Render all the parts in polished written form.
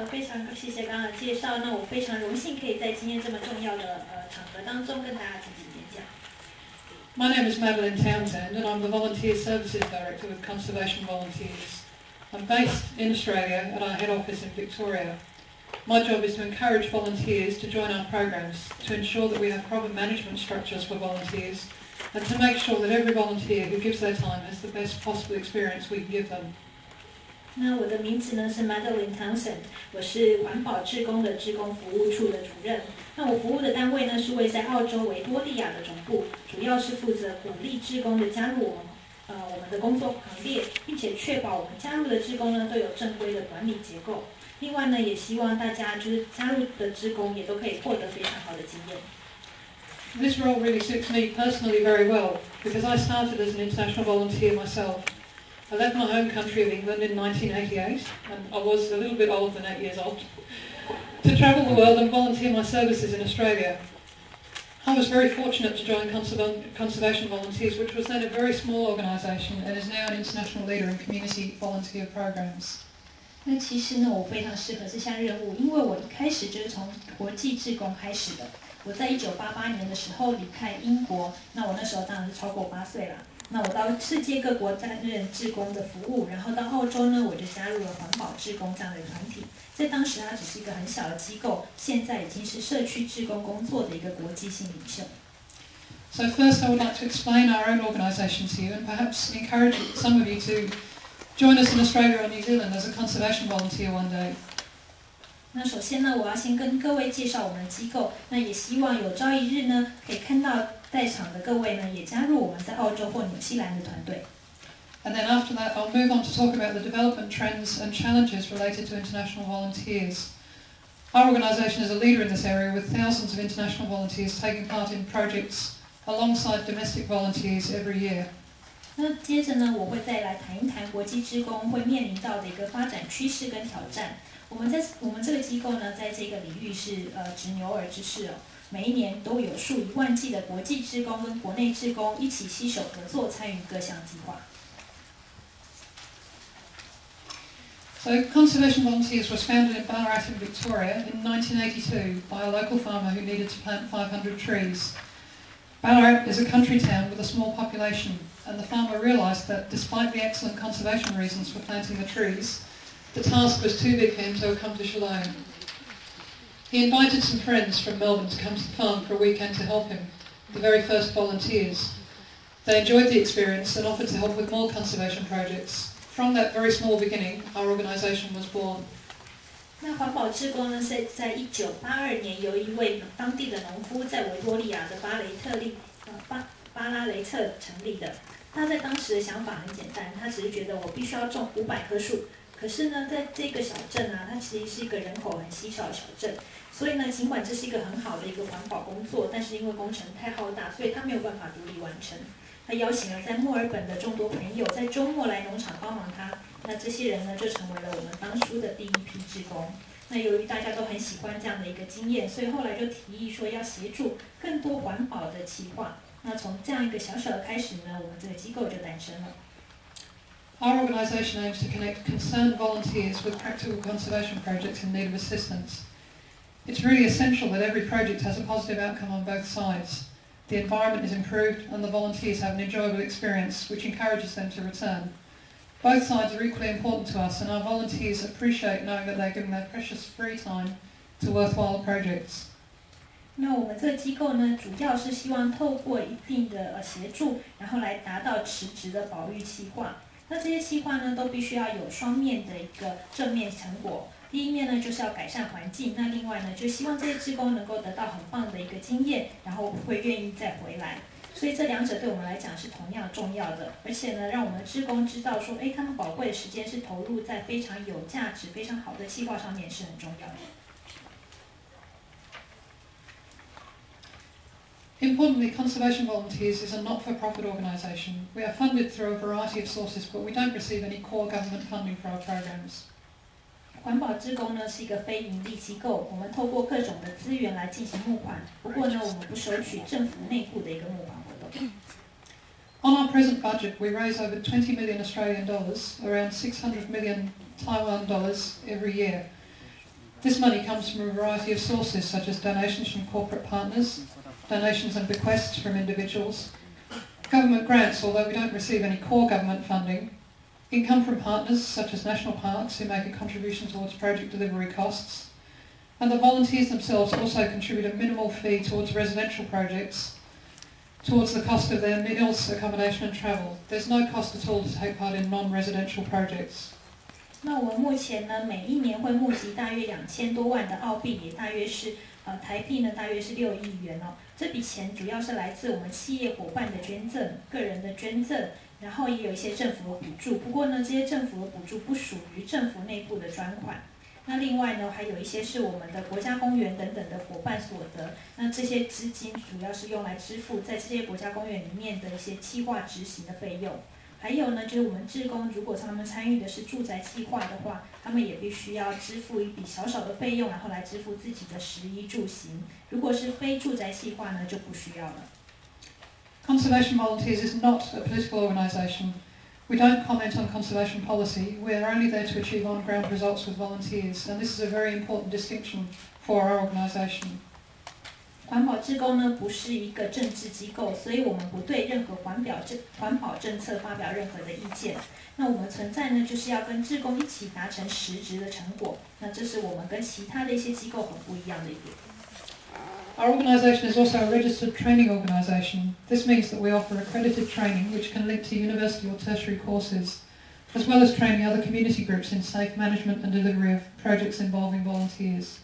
非常谢谢刚刚的介绍。那我非常荣幸可以在今天这么重要的场合当中跟大家进行演讲。My name is Madeline Townsend, and I'm the Volunteer Services Director with Conservation Volunteers. I'm based in Australia at our head office in Victoria. My job is to encourage volunteers to join our programs, to ensure that we have proper management structures for volunteers, and to make sure that every volunteer who gives their time has the best possible experience we can give them. 那我的名字呢是 Madeline Townsend， 我是环保志工的志工服务处的主任。那我服务的单位呢是位在澳洲维多利亚的总部，主要是负责鼓励志工的加入我们的工作行列，并且确保我们加入的志工呢都有正规的管理结构。另外呢，也希望大家就是加入的志工也都可以获得非常好的经验。This role really suits me personally very well because I started as an international volunteer myself. I left my home country of England in 1988, and I was a little bit older than 8 years old, to travel the world and volunteer my services in Australia. I was very fortunate to join Conservation Volunteers, which was then a very small organisation and is now an international leader in community volunteer programs. 那其实呢，我非常适合这项任务，因为我一开始就是从国际志工开始的。我在1988年的时候离开英国，那我那时候当然是超过8岁了。那我到世界各国担任志工的服务，然后到澳洲呢，我就加入了环保志工这样的团体。在当时它只是一个很小的机构，现在已经是社区志工工作的一个国际性领袖。So first I would like to explain our own organisation to you and perhaps encourage some of you to join us in Australia or New Zealand as a conservation volunteer one day. 那首先呢，我要先跟各位介绍我们的机构，那也希望有朝一日呢，可以看到在场的各位呢，也加入我们在澳洲或纽西兰的团队。And then after that, I'll move on to talk about the development trends and challenges related to international volunteers. Our organisation is a leader in this area with thousands of international volunteers taking part in projects alongside domestic volunteers every year. 那接着呢，我会再来谈一谈国际志工会面临到的一个发展趋势跟挑战。我们这个机构呢，在这个领域是执牛耳之势哦。每一年都有数以万计的国际志工跟国内志工一起携手合作，参与各项计划。So Conservation Volunteers was founded in Ballarat in Victoria in 1982 by a local farmer who needed to plant 500 trees. Ballarat is a country town with a small population, and the farmer realised that despite the excellent conservation reasons for planting the trees, the task was too big for him to accomplish alone. He invited some friends from Melbourne to come to the farm for a weekend to help him, the very first volunteers. They enjoyed the experience and offered to help with more conservation projects. From that very small beginning, our organisation was born. 那环保志工呢，是在1982年由一位当地的农夫在维多利亚的巴拉雷特成立的。他在当时的想法很简单，他只是觉得我必须要种500棵树。可是呢，在这个小镇啊，它其实是一个人口很稀少的小镇，所以呢，尽管这是一个很好的一个环保工作，但是因为工程太浩大，所以他没有办法独立完成。他邀请了在墨尔本的众多朋友在周末来农场帮忙他，那这些人呢，就成为了我们当初的第一批志工。那由于大家都很喜欢这样的一个经验，所以后来就提议说要协助更多环保的企划。那从这样一个小小的开始呢，我们这个机构就诞生了。Our organisation aims to connect concerned volunteers with practical conservation projects in need of assistance. It's really essential that every project has a positive outcome on both sides. The environment is improved and the volunteers have an enjoyable experience which encourages them to return. Both sides are equally important to us and our volunteers appreciate knowing that they're giving their precious free time to worthwhile projects. 那我们这个机构呢，主要是希望透过一定的协助，然后来达到实质的保育计划。那这些计划呢，都必须要有双面的一个正面成果。第一面呢，就是要改善环境；那另外呢，就希望这些志工能够得到很棒的一个经验，然后会愿意再回来。所以这两者对我们来讲是同样重要的，而且呢，让我们的志工知道说，他们宝贵的时间是投入在非常有价值、非常好的计划上面是很重要的。Importantly, Conservation Volunteers is a not-for-profit organisation. We are funded through a variety of sources, but we don't receive any core government funding for our programs. 环保志工呢是一个非营利机构，我们透过各种的资源来进行募款。不过呢，我们不收取政府内部的一个募款活动。On our present budget, we raise over 20 million Australian dollars, around 600 million Taiwan dollars every year. This money comes from a variety of sources, such as donations from corporate partners, donations and bequests from individuals, government grants, although we don't receive any core government funding, income from partners such as national parks who make a contribution towards project delivery costs, and the volunteers themselves also contribute a minimal fee towards residential projects, towards the cost of their meals, accommodation and travel. There's no cost at all to take part in non-residential projects. 那我们目前呢，每一年会募集大约2000多万的澳币，也大约是台币呢，大约是6亿元哦。这笔钱主要是来自我们企业伙伴的捐赠、个人的捐赠，然后也有一些政府的补助。不过呢，这些政府的补助不属于政府内部的专款。那另外呢，还有一些是我们的国家公园等等的伙伴所得。那这些资金主要是用来支付在这些国家公园里面的一些计划执行的费用。还有呢，就是我们志工如果他们参与的是住宅计划的话，他们也必须要支付一笔小小的费用，然后来支付自己的食衣住行。如果是非住宅计划呢，就不需要了。Conservation Volunteers is not a political organisation. We don't comment on conservation policy. We are only there to achieve on-ground results with volunteers, and this is a very important distinction for our organisation. 环保志工呢不是一个政治机构，所以我们不对任何环保政策发表任何的意见。那我们存在呢，就是要跟志工一起达成实质的成果。那这是我们跟其他的一些机构很不一样的一点。Our organisation is also a registered training organisation. This means that we offer accredited training which can link to university or tertiary courses, as well as training other community groups in safe management and delivery of projects involving volunteers.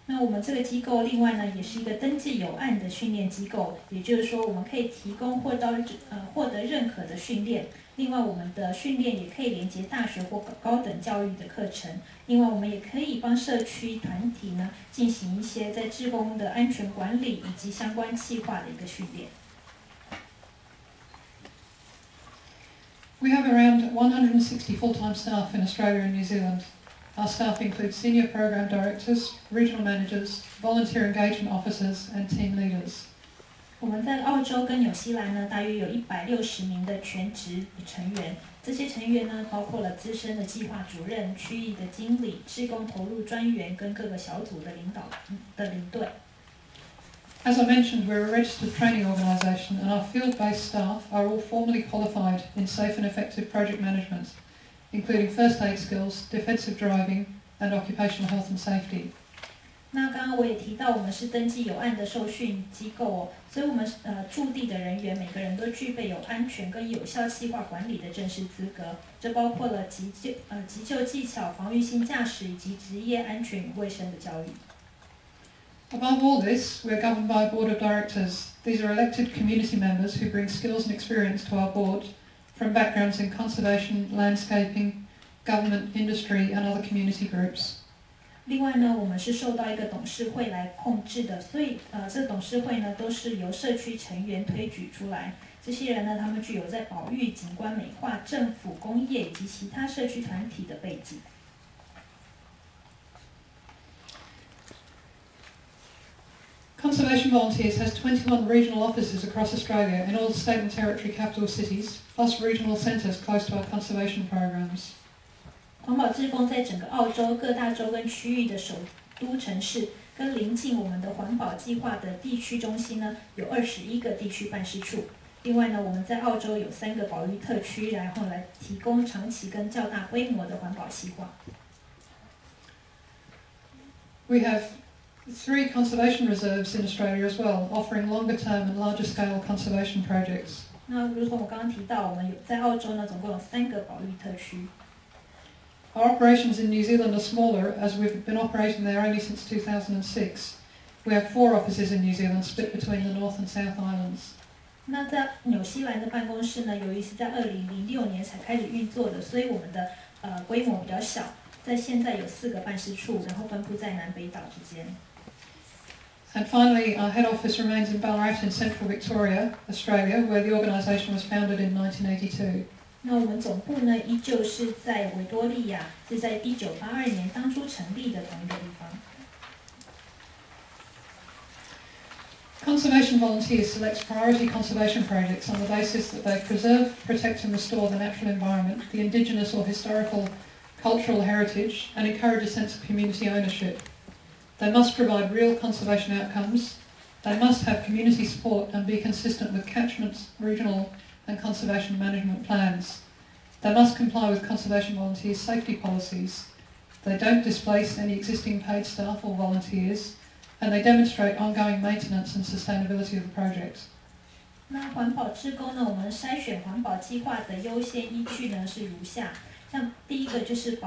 那我们这个机构另外呢，也是一个登记有案的训练机构，也就是说，我们可以提供获得认可的训练。另外，我们的训练也可以连接大学或高等教育的课程。另外，我们也可以帮社区团体呢进行一些在志工的安全管理以及相关计划的一个训练。We have around 160 full-time staff in Australia and New Zealand. Our staff include senior program directors, regional managers, volunteer engagement officers, and team leaders. 我们在澳洲跟纽西兰呢，大约有160名的全职成员。这些成員呢，包括了资深的计划主任、区域的经理、志工投入专员跟各个小组的领队。As I mentioned, we're a registered training organisation, and our field-based staff are all formally qualified in safe and effective project management, including first aid skills, defensive driving, and occupational health and safety. 那刚刚我也提到，我们是登记有案的受训机构哦，所以我们驻地的人员每个人都具备有安全跟有效计划管理的正式资格，这包括了急救技巧、防御性驾驶以及职业安全与卫生的教育。Above all this, we are governed by a board of directors. These are elected community members who bring skills and experience to our board from backgrounds in conservation, landscaping, government, industry, and other community groups. 另外呢，我们是受到一个董事会来控制的，所以这董事会呢都是由社区成员推举出来。这些人呢，他们具有在保育、景观美化、政府、工业以及其他社区团体的背景。Conservation Volunteers has 21 regional offices across Australia in all the state and territory capital cities, plus regional centres close to our conservation programs. 环保志工在整个澳洲各大洲跟区域的首都城市，跟邻近我们的环保计划的地区中心呢，有21个地区办事处。另外呢，我们在澳洲有3个保育特区，然后来提供长期跟较大规模的环保计划。We have 3 conservation reserves in Australia as well, offering longer-term and larger-scale conservation projects. 那如同我刚刚提到，我们在澳洲呢，总共有3个保育特区。Our operations in New Zealand are smaller, as we've been operating there only since 2006. We have 4 offices in New Zealand, split between the North and South Islands. 那在纽西兰的办公室呢，由于是在2006年才开始运作的，所以我们的规模比较小。在现在有4个办事处，然后分布在南北岛之间。And finally, our head office remains in Ballarat in central Victoria, Australia, where the organisation was founded in 1982. 那我们总部呢，依旧是在维多利亚，是在1982年当初成立的同一个地方。Conservation Volunteers selects priority conservation projects on the basis that they preserve, protect and restore the natural environment, the indigenous or historical cultural heritage, and encourage a sense of community ownership. They must provide real conservation outcomes. They must have community support and be consistent with catchments, regional and conservation management plans. They must comply with conservation volunteers' safety policies. They don't displace any existing paid staff or volunteers, and they demonstrate ongoing maintenance and sustainability of the project. 那环保志工呢，我们筛选环保计划的优先依据呢是如下。像第一个就是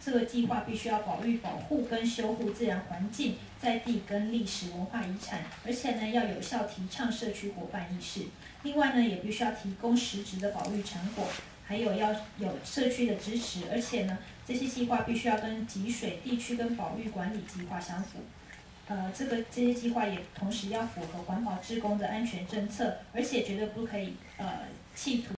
这个计划必须要保育、保护跟修护自然环境、在地跟历史文化遗产，而且呢要有效提倡社区伙伴意识。另外呢，也必须要提供实质的保育成果，还有要有社区的支持，而且呢，这些计划必须要跟集水地区跟保育管理计划相符。这些计划也同时要符合环保志工的安全政策，而且绝对不可以企图